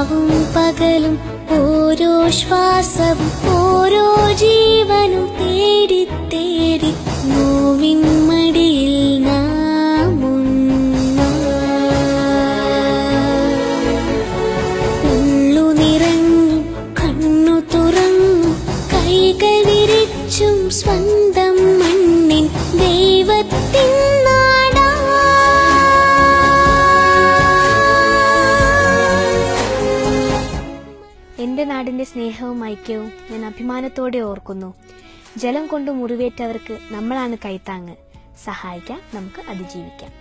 രാവും പകലും ഓരോ ശ്വാസവും ഓരോ ജീവനും തേടി തേടി നോവിൻ മടിയിൽ നാം ഉള്ളു നിറഞ്ഞും കണ്ണു തുറന്നും കൈകൾ വിരിച്ചും സ്വന്തം മണ്ണിൻ ദൈവത്തിൻ നാടാ. എൻ്റെ നാടിൻ്റെ സ്നേഹവും ഐക്യവും ഞാൻ അഭിമാനത്തോടെ ഓർക്കുന്നു. ജലം കൊണ്ട് മുറിവേറ്റവർക്ക് നമ്മളാണ് കൈത്താങ്ങ്. സഹായിക്കാം, നമുക്ക് അതിജീവിക്കാം.